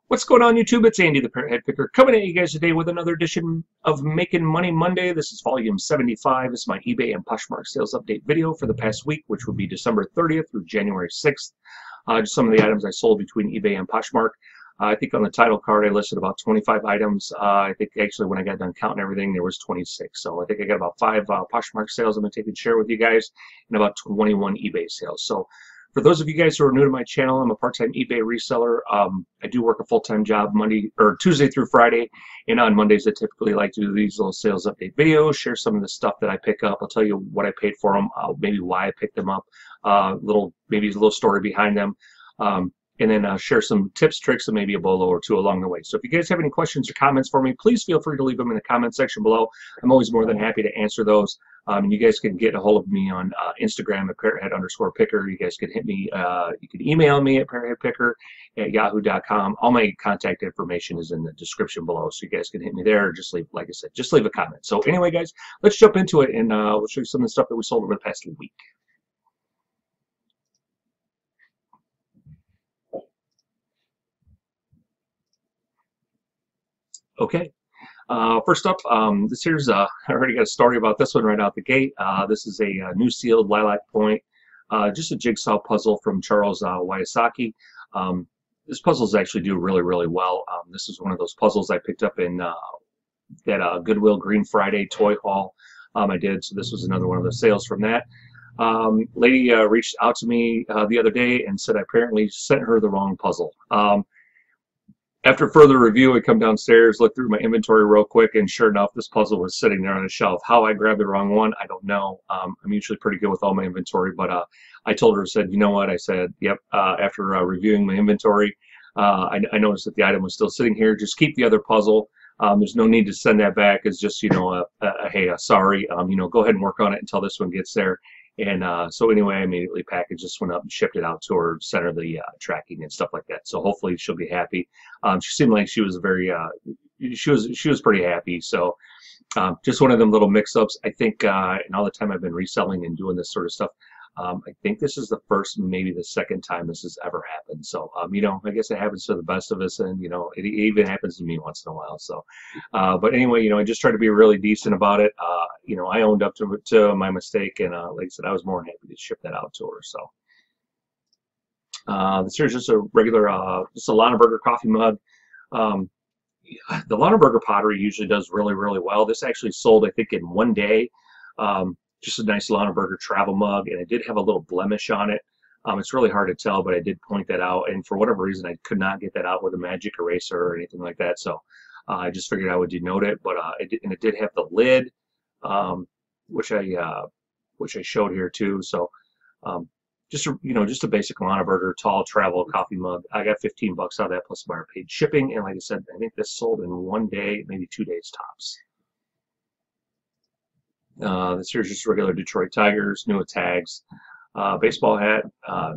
What's going on, YouTube? It's Andy the Parrot Head Picker coming at you guys today with another edition of Making Money Monday. This is volume 75. It's my eBay and Poshmark sales update video for the past week, which would be December 30th through January 6th. Just some of the items I sold between eBay and Poshmark. I think on the title card I listed about 25 items. I think actually when I got done counting everything there was 26. So I think I got about 5 Poshmark sales I'm going to take and share with you guys, and about 21 eBay sales. So for those of you guys who are new to my channel, I'm a part-time eBay reseller. I do work a full-time job Tuesday through Friday, and on Mondays I typically like to do these little sales update videos, share some of the stuff that I pick up. I'll tell you what I paid for them, maybe why I picked them up, maybe a little story behind them, and then share some tips, tricks, and maybe a BOLO or two along the way. So if you guys have any questions or comments for me, please feel free to leave them in the comment section below. I'm always more than happy to answer those. And you guys can get a hold of me on Instagram at parrothead_picker. You guys can hit me, you can email me at parrotheadpicker@yahoo.com. All my contact information is in the description below, so you guys can hit me there or just leave, like I said, just leave a comment. So anyway, guys, let's jump into it, and we'll show you some of the stuff that we sold over the past week. Okay. First up, this here's I already got a story about this one right out the gate. This is a new sealed lilac point, just a jigsaw puzzle from Charles Wysocki. This puzzles actually do really well. This is one of those puzzles I picked up in that Goodwill Green Friday toy haul I did. So this was another one of the sales from that. Lady reached out to me the other day and said I apparently sent her the wrong puzzle. After further review, I come downstairs, look through my inventory real quick, and sure enough, this puzzle was sitting there on a shelf. How I grabbed the wrong one, I don't know. I'm usually pretty good with all my inventory, but I told her, said, you know what? I said, yep, after reviewing my inventory, I noticed that the item was still sitting here. Just keep the other puzzle. There's no need to send that back. It's just, you know, hey, sorry, you know, go ahead and work on it until this one gets there. And so anyway, I immediately packaged this one up and shipped it out to her, sent her the tracking and stuff like that. So hopefully she'll be happy. She seemed like she was very, she was pretty happy. So just one of them little mix-ups. I think in all the time I've been reselling and doing this sort of stuff, I think this is the first, maybe the second time this has ever happened. So, you know, I guess it happens to the best of us, and, you know, it even happens to me once in a while. So, but anyway, you know, I just try to be really decent about it. You know, I owned up to my mistake, and like I said, I was more than happy to ship that out to her. So, this here's just a regular, just a Lonneberger coffee mug. The Lonneberger pottery usually does really well. This actually sold, I think, in one day. Just a nice Lonneberger travel mug, and it did have a little blemish on it. It's really hard to tell, but I did point that out, and for whatever reason I could not get that out with a magic eraser or anything like that, so I just figured I would denote it. But it did have the lid, which I showed here too. So just you know, just a basic Lonneberger tall travel coffee mug. I got 15 bucks out of that, plus buyer paid shipping, and like I said, I think this sold in one day, maybe 2 days tops. This here's just regular Detroit Tigers, new with tags. Baseball hat.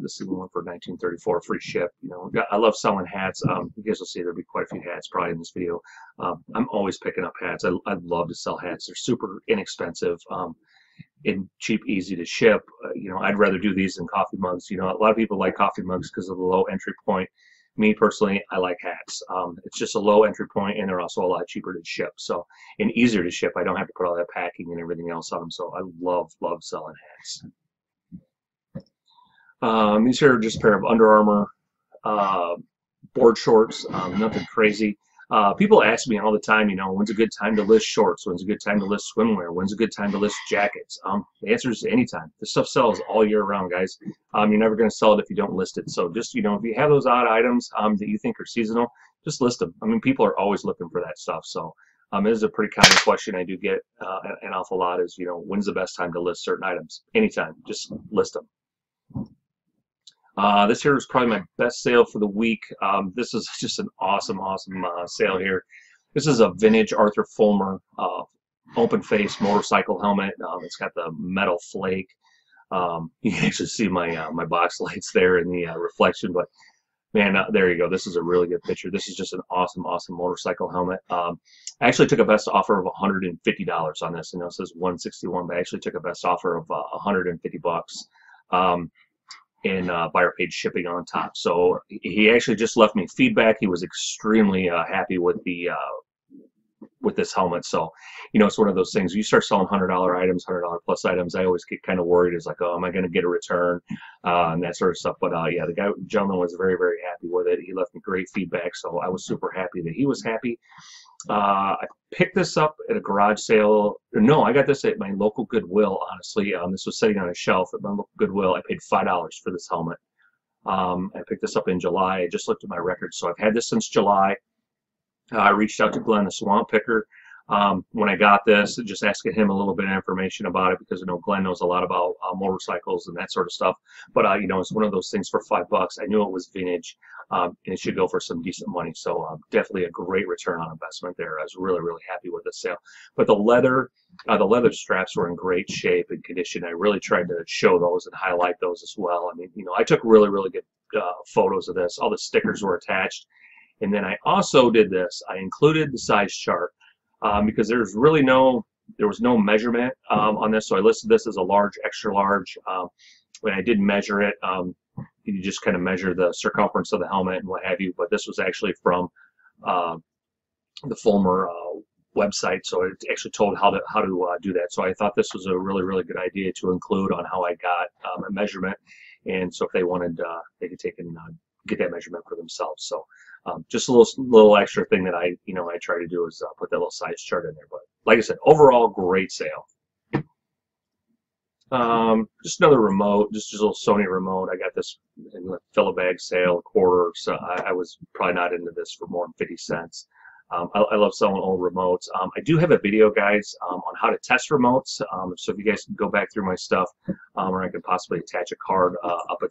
This is the one for 1934, free ship. You know, I love selling hats. You guys will see there'll be quite a few hats probably in this video. I'm always picking up hats. I love to sell hats. They're super inexpensive and cheap, easy to ship. You know, I'd rather do these than coffee mugs. You know, a lot of people like coffee mugs because of the low entry point. Me personally, I like hats. It's just a low entry point, and they're also a lot cheaper to ship. So, and easier to ship. I don't have to put all that packing and everything else on them. So I love selling hats. These here are just a pair of Under Armour board shorts. Nothing crazy. People ask me all the time, you know, when's a good time to list shorts? When's a good time to list swimwear? When's a good time to list jackets? The answer is anytime. This stuff sells all year round, guys. You're never going to sell it if you don't list it. So just, you know, if you have those odd items that you think are seasonal, just list them. I mean, people are always looking for that stuff. So it is a pretty common question I do get an awful lot is, you know, when's the best time to list certain items? Anytime. Just list them. This here is probably my best sale for the week. This is just an awesome sale here. This is a vintage Arthur Fulmer open face motorcycle helmet. It's got the metal flake. You can actually see my my box lights there in the reflection, but man, there you go. This is a really good picture. This is just an awesome motorcycle helmet. I actually took a best offer of $150 on this. I know it says $161, but I actually took a best offer of 150 bucks. and buyer paid shipping on top. So he actually just left me feedback. He was extremely happy with this helmet. So, it's one of those things. You start selling $100 items, $100 plus items, I always get kind of worried. It's like, oh, am I going to get a return, and that sort of stuff. But yeah, the gentleman was very, very happy with it. He left me great feedback, so I was super happy that he was happy. I picked this up at a garage sale. No, I got this at my local Goodwill, honestly. This was sitting on a shelf at my local Goodwill. I paid $5 for this helmet. I picked this up in July. I just looked at my records, so I've had this since July. I reached out to Glenn, the swamp picker, when I got this, just asking him a little bit of information about it, because Glenn knows a lot about motorcycles and that sort of stuff. But it's one of those things for $5. I knew it was vintage, and it should go for some decent money. So definitely a great return on investment there. I was really, really happy with the sale. But the leather straps were in great shape and condition. I really tried to show those and highlight those as well. I mean, I took really, really good photos of this. All the stickers were attached. And then I also did this. I included the size chart because there was no measurement on this. So I listed this as a large, extra large. When I did measure it, you just kind of measure the circumference of the helmet and what have you. But this was actually from the Fulmer website, so it actually told how to do that. So I thought this was a really, really good idea to include on how I got a measurement. And so if they wanted, they could take and get that measurement for themselves. So just a little extra thing that I try to do is put that little size chart in there. But like I said, overall great sale. Just another remote, just a little Sony remote. I got this in the fill-a-bag sale, a quarter. So I was probably not into this for more than 50 cents. I love selling old remotes. I do have a video, guys, on how to test remotes. So if you guys can go back through my stuff, or I could possibly attach a card up at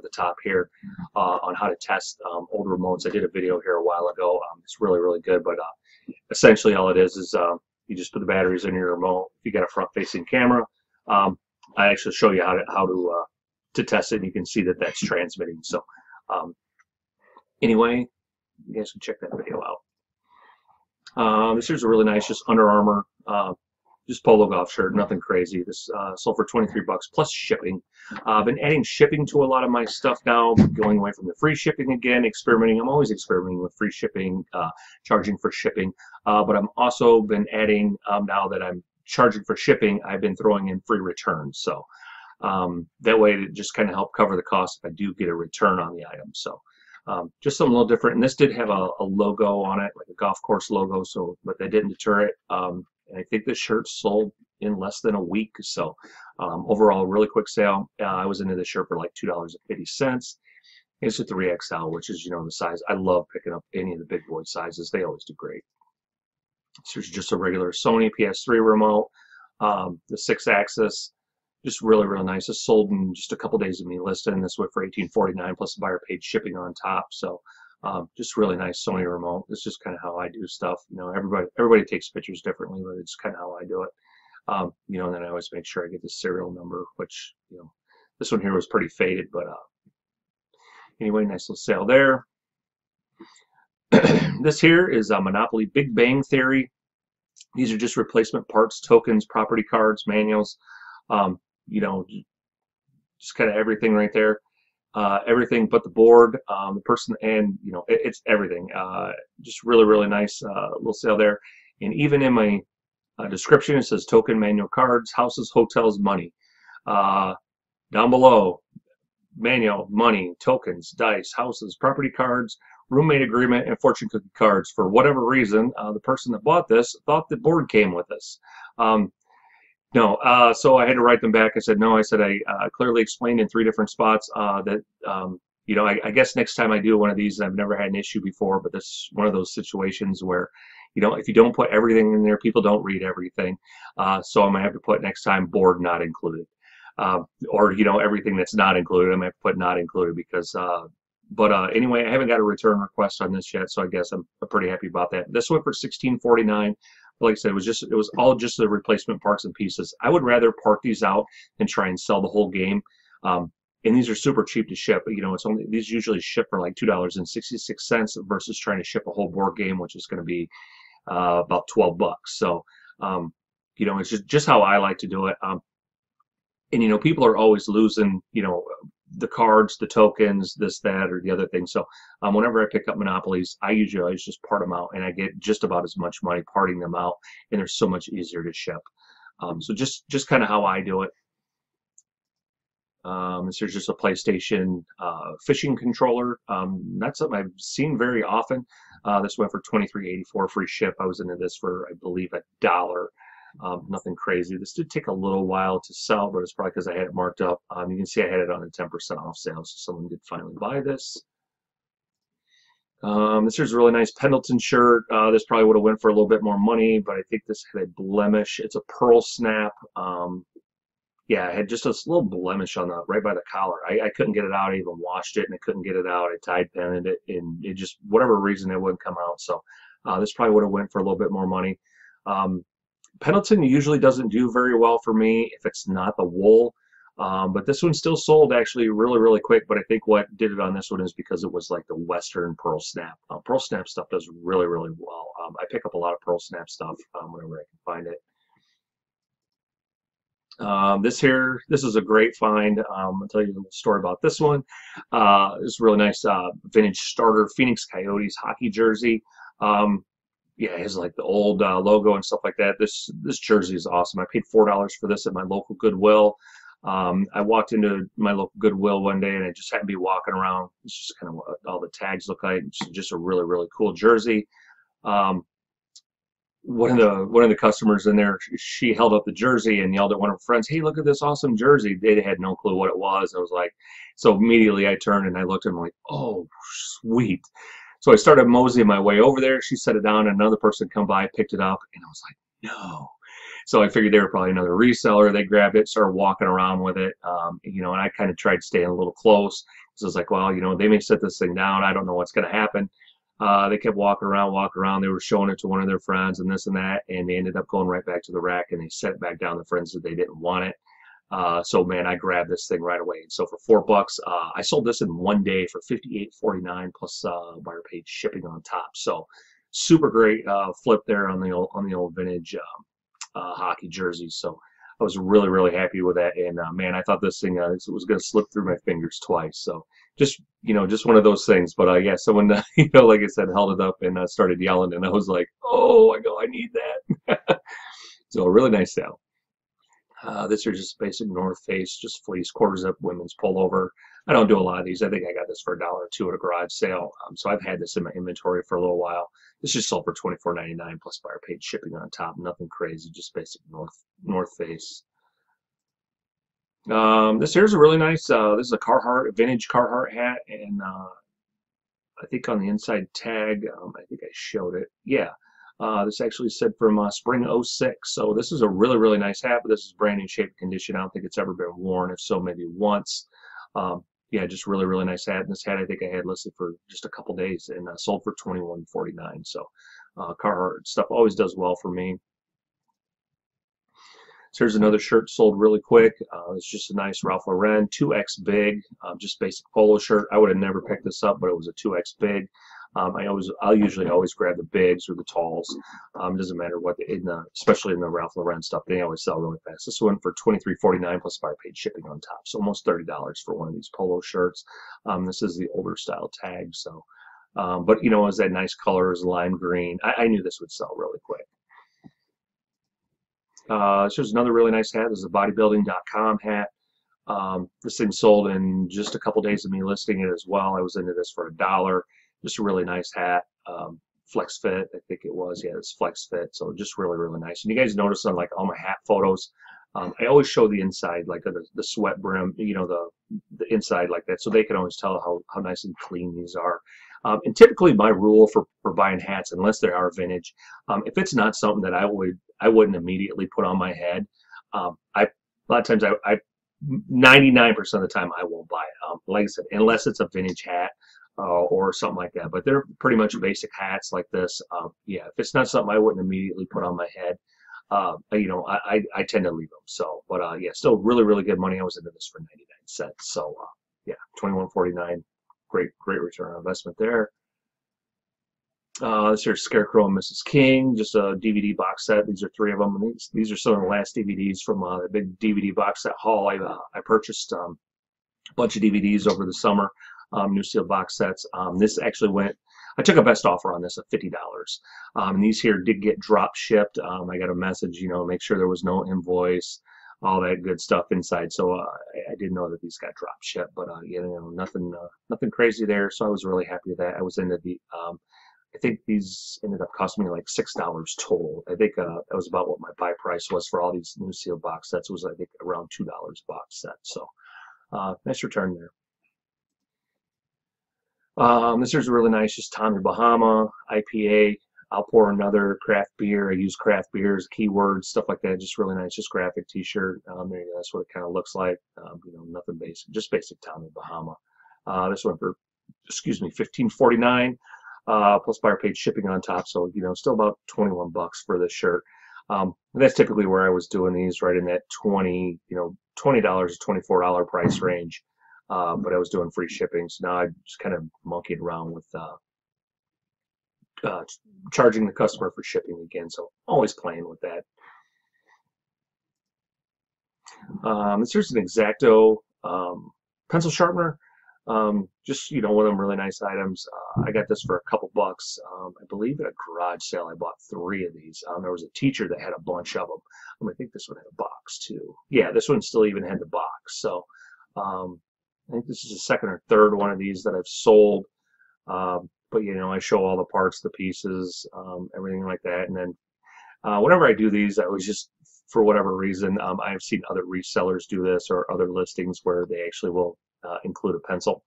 the top here on how to test old remotes. I did a video here a while ago. It's really, really good. But essentially all it is you just put the batteries in your remote. If you got a front-facing camera, I actually show you how to test it, and you can see that that's transmitting. So anyway, you guys can check that video out. This here's a really nice, just Under Armour, just polo golf shirt, nothing crazy. This sold for $23 plus shipping. I've been adding shipping to a lot of my stuff now, going away from the free shipping again, experimenting. I'm always experimenting with free shipping, charging for shipping. But I'm also been adding, now that I'm charging for shipping, I've been throwing in free returns. So that way it just kind of help cover the cost if I do get a return on the item. So just something a little different. And this did have a logo on it, like a golf course logo, but that didn't deter it. And I think this shirt sold in less than a week. So overall, really quick sale. I was into this shirt for like $2.50. It's a 3XL, which is, the size. I love picking up any of the big boy sizes. They always do great. So it's just a regular Sony PS3 remote, the 6-axis. Just really, really nice. It's sold in just a couple days of me listing. This went for $18.49 plus buyer paid shipping on top. So just really nice Sony remote. It's just kind of how I do stuff. Everybody takes pictures differently, but it's kind of how I do it. And then I always make sure I get the serial number, which this one here was pretty faded, but anyway, nice little sale there. This here is Monopoly Big Bang Theory. These are just replacement parts, tokens, property cards, manuals. Just kind of everything right there. Everything but the board, the person, and it's everything. Just really, really nice little sale there. And even in my description, it says token, manual, cards, houses, hotels, money. Down below, manual, money, tokens, dice, houses, property cards, roommate agreement, and fortune cookie cards. For whatever reason, the person that bought this thought the board came with this. No, so I had to write them back. I said, no, I clearly explained in 3 different spots that, I guess next time I do one of these, I've never had an issue before, but this is one of those situations where, if you don't put everything in there, people don't read everything. So I'm going to have to put next time board not included. Or, everything that's not included, I'm going to have to put not included because, anyway, I haven't got a return request on this yet, so I guess I'm pretty happy about that. This went for $16.49. Like I said, it was all just the replacement parts and pieces. I would rather park these out than try and sell the whole game. And these are super cheap to ship. These usually ship for like $2.66 versus trying to ship a whole board game, which is going to be about $12. So, it's just how I like to do it. And people are always losing, the cards, the tokens, this, that, or the other thing. So whenever I pick up monopolies, I usually always just part them out, and I get just about as much money parting them out, and they're so much easier to ship. So just kind of how I do it. This is just a PlayStation fishing controller. Not something I've seen very often. This went for $23.84 free ship. I was into this for, I believe, $1. Nothing crazy. This did take a little while to sell, but it's probably because I had it marked up. You can see I had it on a 10% off sale, so someone did finally buy this. This here's a really nice Pendleton shirt. This probably would have went for a little bit more money, but I think this had a blemish. It's a pearl snap. Yeah, I had just this little blemish on the right by the collar. I couldn't get it out. I even washed it, and I couldn't get it out. I tide penned it, and it just, whatever reason, it wouldn't come out. So this probably would have went for a little bit more money. Pendleton usually doesn't do very well for me if it's not the wool. But this one still sold actually really, really quick. But I think what did it on this one is because it was like the Western pearl snap. Pearl snap stuff does really, really well. I pick up a lot of pearl snap stuff whenever I can find it. This is a great find. I'll tell you a little story about this one. It's a really nice vintage starter Phoenix Coyotes hockey jersey. Yeah, it has like the old logo and stuff like that. This jersey is awesome. I paid $4 for this at my local Goodwill. I walked into my local Goodwill one day, and I just happened to be walking around. It's just kind of what all the tags look like. It's just a really, really cool jersey. One of the customers in there, she held up the jersey and yelled at one of her friends, "Hey, look at this awesome jersey." They had no clue what it was. I was like, so immediately I turned and I looked at him like, "Oh, sweet." So I started moseying my way over there. She set it down, and another person come by, picked it up, and I was like, no. So I figured they were probably another reseller. They grabbed it, started walking around with it, you know, and I kind of tried staying a little close. So I was like, well, you know, they may set this thing down. I don't know what's going to happen. They kept walking around. They were showing it to one of their friends and this and that, and they ended up going right back to the rack, and they set it back down. The friends said they didn't want it. So man, I grabbed this thing right away. So for $4, I sold this in one day for $58.49 plus buyer paid shipping on top. So super great flip there on the old vintage hockey jersey. So I was really, really happy with that. And man, I thought this thing was going to slip through my fingers twice. So just, you know, just one of those things. But yeah, someone, you know, like I said, held it up and started yelling, and I was like, oh, I need that. So a really nice sale. This is just basic North Face, just fleece, quarter zip women's pullover. I don't do a lot of these. I think I got this for $1 or $2 at a garage sale. So I've had this in my inventory for a little while. This just sold for $24.99 plus buyer paid shipping on top. Nothing crazy, just basic North Face. This here's a really nice. This is a vintage Carhartt hat, and I think on the inside tag, I think I showed it. Yeah. This actually said from spring '06. So this is a really, really nice hat, but this is brand new shape and condition. I don't think it's ever been worn. If so, maybe once. Yeah, just really, really nice hat. And this hat I think I had listed for just a couple days and sold for $21.49. So Carhartt stuff always does well for me. So here's another shirt sold really quick. It's just a nice Ralph Lauren 2X big, just basic polo shirt. I would have never picked this up, but it was a 2X big. I'll usually always grab the bigs or the talls. It doesn't matter what, especially in the Ralph Lauren stuff, they always sell really fast. This one for $23.49 plus buyer paid shipping on top, so almost $30 for one of these polo shirts. This is the older style tag, so. But you know, it was that nice color, is lime green. I knew this would sell really quick. Here's another really nice hat. This is a bodybuilding.com hat. This thing sold in just a couple days of me listing it as well. I was into this for $1. Just a really nice hat. Flex fit, I think it was. Yeah, it's flex fit. So just really, really nice. And you guys notice on like all my hat photos, I always show the inside, like the sweat brim, you know, the inside like that, so they can always tell how nice and clean these are. And typically my rule for buying hats, unless they are vintage, if it's not something that I wouldn't immediately put on my head, a lot of times 99% of the time I won't buy it. Like I said, unless it's a vintage hat or something like that. But they're pretty much basic hats like this. Yeah, if it's not something I wouldn't immediately put on my head, you know, I tend to leave them. So, but yeah, still really, really good money. I was into this for 99 cents. So yeah, $21.49. Great return on investment there. This here's Scarecrow and Mrs. King, just a DVD box set. These are 3 of them. These are some of the last DVDs from the big DVD box set haul I purchased. bunch of DVDs over the summer, new sealed box sets. This actually went, I took a best offer on this of $50. And these here did get drop shipped. I got a message, make sure there was no invoice, all that good stuff inside. So I did know that these got drop shipped, but nothing crazy there. So I was really happy with that. I was into the I think these ended up costing me like $6 total. I think that was about what my buy price was for all these new sealed box sets. It was, I think, around $2 box set. So nice return there. This is really nice, just Tommy Bahama IPA. I'll pour another craft beer. I use craft beers, keywords, stuff like that. Just really nice, just graphic T-shirt. There you go. That's what it kind of looks like. Nothing basic, just basic Tommy Bahama. This one for, excuse me, $15.49 plus buyer paid shipping on top. So still about 21 bucks for this shirt. That's typically where I was doing these, right in that $20 to $24 price range. But I was doing free shipping, so now I just kind of monkeyed around with charging the customer for shipping again. So always playing with that. Here's an X-Acto pencil sharpener. Just one of them really nice items. I got this for a couple bucks. I believe at a garage sale I bought 3 of these. There was a teacher that had a bunch of them. I think this one had a box too. Yeah, this one still even had the box. So I think this is the second or third one of these that I've sold. But I show all the parts, the pieces, everything like that. And then whenever I do these, I was just, for whatever reason, I've seen other resellers do this or other listings where they actually will include a pencil.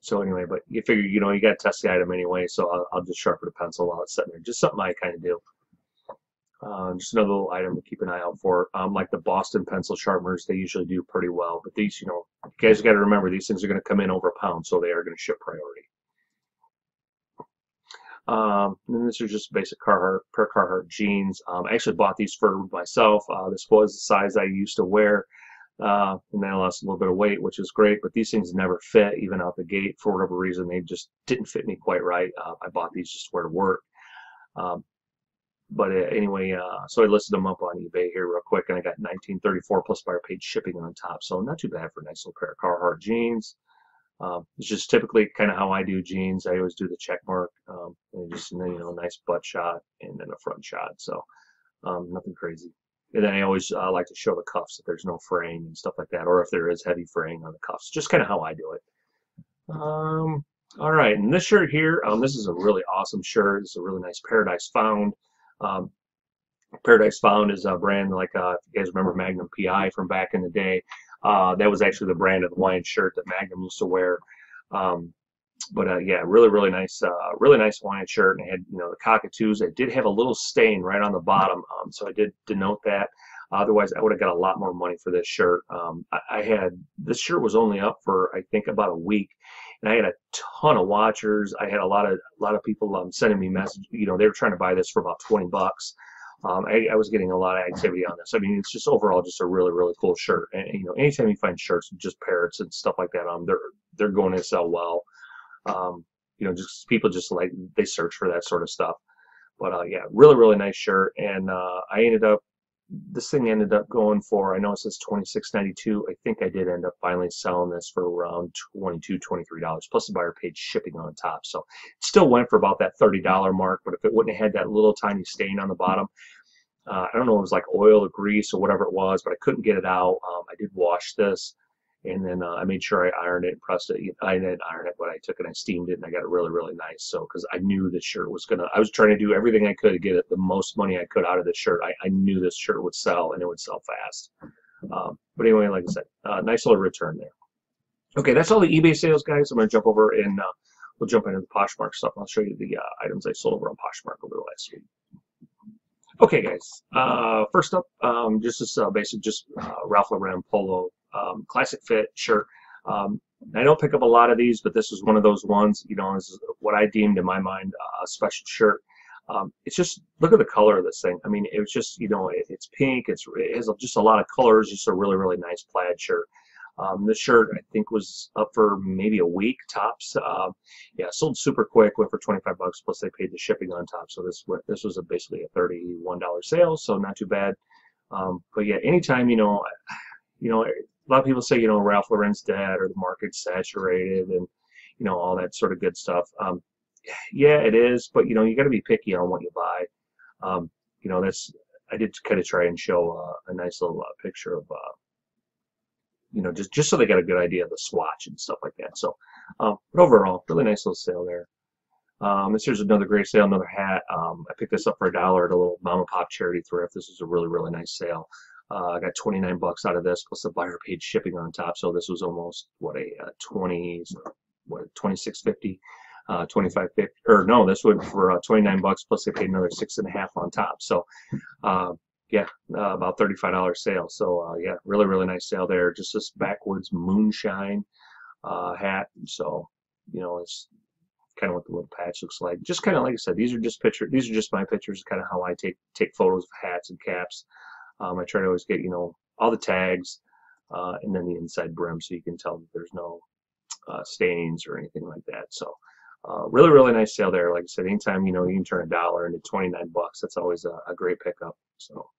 So anyway, but you figure, you got to test the item anyway, so I'll just sharpen a pencil while it's sitting there. Just something I kind of do. Just another little item to keep an eye out for. Like the Boston pencil sharpeners, they usually do pretty well. But these, you guys got to remember, these things are going to come in over a pound, so they are going to ship priority. And then this is just basic pair of Carhartt jeans. I actually bought these for myself. This was the size I used to wear. And then I lost a little bit of weight, which is great, but these things never fit, even out the gate. For whatever reason, they just didn't fit me quite right. I bought these just to wear to work. But anyway, so I listed them up on eBay here real quick, and I got $19.34 plus buyer paid shipping on top. So not too bad for a nice little pair of Carhartt jeans. It's just typically kind of how I do jeans. I always do the check mark, and then a nice butt shot and then a front shot. So nothing crazy. And then I always like to show the cuffs if there's no fraying and stuff like that, or if there is heavy fraying on the cuffs. Just kind of how I do it. All right, and this shirt here, this is a really awesome shirt. It's a really nice Paradise Found. Paradise Found is a brand like, if you guys remember Magnum PI from back in the day, that was actually the brand of the Hawaiian shirt that Magnum used to wear. Yeah, really nice Hawaiian shirt. And it had, the cockatoos. It did have a little stain right on the bottom, so I did denote that. Otherwise, I would have got a lot more money for this shirt. This shirt was only up for, I think, about a week, and I had a ton of watchers. I had a lot of people sending me messages. They were trying to buy this for about 20 bucks. I was getting a lot of activity on this. I mean, it's just overall just a really cool shirt. And anytime you find shirts with just parrots and stuff like that, they're going to sell well. Just people just like, they search for that sort of stuff. But yeah, really nice shirt. And this thing ended up going for, I know it says $26.92. I think I did end up finally selling this for around $22, $23 plus the buyer paid shipping on top. So it still went for about that $30 mark. But if it wouldn't have had that little tiny stain on the bottom, I don't know if it was like oil or grease or whatever it was, but I couldn't get it out. I did wash this, and then I made sure I ironed it and pressed it. I didn't iron it, but I took it and I steamed it, and I got it really nice. So, because I knew this shirt was I was trying to do everything I could to get it the most money I could out of this shirt. I knew this shirt would sell, and it would sell fast. But anyway, like I said, nice little return there. Okay, that's all the eBay sales, guys. I'm going to jump over and we'll jump into the Poshmark stuff. I'll show you the items I sold over on Poshmark over the last week. Okay, guys. First up, just this basic, Ralph Lauren Polo classic fit shirt. I don't pick up a lot of these, but this is one of those ones. This is what I deemed in my mind a special shirt. It's just, look at the color of this thing. I mean, it was just, it's pink. It has just a lot of colors. Just a really nice plaid shirt. This shirt, I think, was up for maybe a week tops. Yeah, sold super quick, went for 25 bucks plus they paid the shipping on top. So this was basically a $31 sale, so not too bad. But yeah, anytime, a lot of people say, you know, Ralph Lauren's dead or the market's saturated and, you know, all that sort of good stuff. Yeah, it is, but you know, you got to be picky on what you buy. You know, I did kind of try and show a nice little picture of, you know, just so they got a good idea of the swatch and stuff like that. So, but overall, really nice little sale there. This here's another great sale, another hat. I picked this up for $1 at a little mom and pop charity thrift. This is a really, really nice sale. I got 29 bucks out of this, plus the buyer paid shipping on top. So this was almost what a 26.50, 25.50, or no, this would for 29 bucks plus they paid another 6.5 on top. So yeah, about $35 sale. So yeah, really, really nice sale there. Just this backwoods moonshine hat. So you know, it's kind of what the little patch looks like. Just kind of like I said, these are just pictures. These are just my pictures, kind of how I take photos of hats and caps. I try to always get, you know, all the tags and then the inside brim so you can tell that there's no stains or anything like that. So really, really nice sale there. Like I said, anytime, you know, you can turn $1 into 29 bucks, that's always a great pickup. So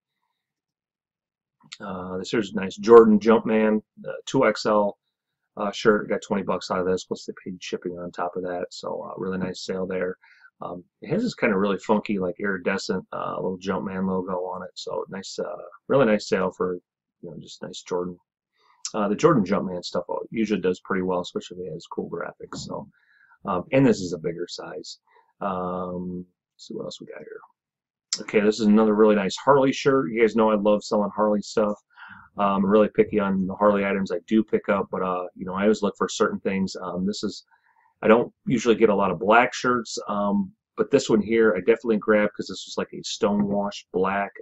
this here's a nice Jordan Jumpman 2XL shirt. Got 20 bucks out of this, plus they paid shipping on top of that. So really nice sale there. It has this kind of really funky, like iridescent little Jumpman logo on it. So nice, really nice sale for, you know, just nice Jordan. The Jordan Jumpman stuff usually does pretty well, especially if it has cool graphics. So, and this is a bigger size. Let's see what else we got here. Okay, this is another really nice Harley shirt. You guys know I love selling Harley stuff. I'm really picky on the Harley items I do pick up, but you know, I always look for certain things. I don't usually get a lot of black shirts, but this one here I definitely grabbed because this was like a stonewash black.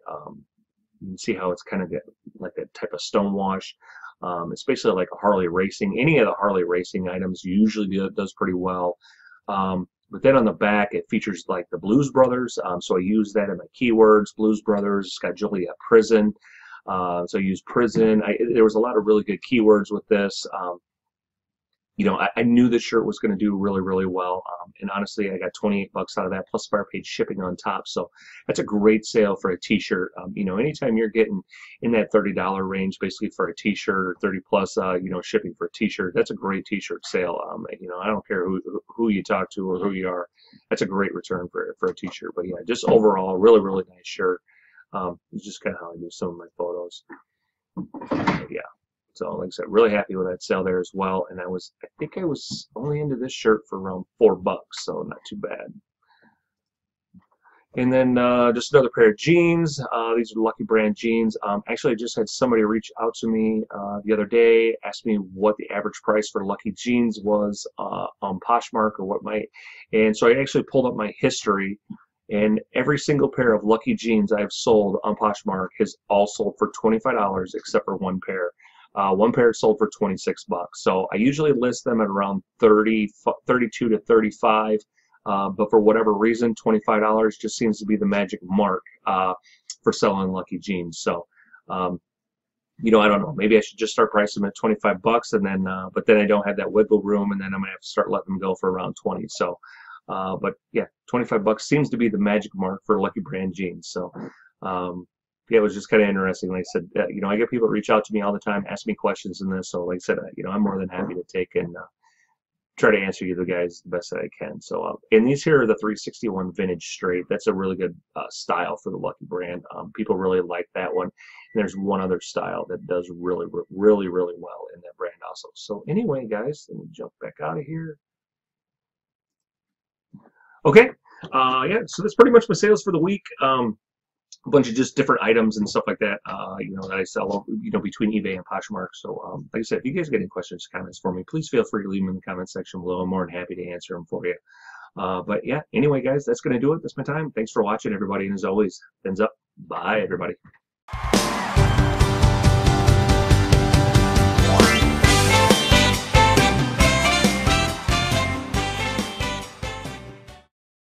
You can see how it's kind of like that type of stonewash. It's basically like a Harley racing. Any of the Harley racing items usually does pretty well. But then on the back it features like the Blues Brothers. So I use that in my keywords. Blues Brothers. It's got Juliet Prison. So I use prison. There was a lot of really good keywords with this. You know, I knew this shirt was going to do really, really well. And honestly, I got 28 bucks out of that, plus buyer paid shipping on top. So that's a great sale for a t-shirt. You know, anytime you're getting in that $30 range, basically for a t-shirt, or 30 plus, you know, shipping for a t-shirt, that's a great t-shirt sale. You know, I don't care who you talk to or who you are. That's a great return for a t-shirt. But yeah, just overall, really, really nice shirt. It's just kind of how I do some of my photos. But yeah. So like I said, really happy with that sale there as well. And I think I was only into this shirt for around $4, so not too bad. And then just another pair of jeans. These are Lucky brand jeans. Actually, I just had somebody reach out to me the other day, asked me what the average price for Lucky jeans was on Poshmark or what might. And so I actually pulled up my history, and every single pair of Lucky jeans I've sold on Poshmark has all sold for $25 except for one pair. One pair sold for 26 bucks. So I usually list them at around 32 to 35, but for whatever reason, $25 just seems to be the magic mark for selling Lucky jeans. So, you know, I don't know. Maybe I should just start pricing them at 25 bucks, and then, but then I don't have that wiggle room, and then I'm gonna have to start letting them go for around 20. So, but yeah, 25 bucks seems to be the magic mark for Lucky brand jeans. So. Yeah, it was just kind of interesting. Like I said, you know, I get people reach out to me all the time, ask me questions in this. So, like I said, you know, I'm more than happy to take and try to answer you the guys the best that I can. So, and these here are the 361 vintage straight. That's a really good style for the Lucky brand. People really like that one. And there's one other style that does really, really, really well in that brand also. So, anyway, guys, let me jump back out of here. Okay, yeah. So that's pretty much my sales for the week. A bunch of just different items and stuff like that, you know, that I sell, you know, between eBay and Poshmark. So, like I said, if you guys get any questions, comments for me, please feel free to leave them in the comment section below. I'm more than happy to answer them for you. But yeah, anyway, guys, that's going to do it. That's my time. Thanks for watching, everybody. And as always, thumbs up. Bye, everybody.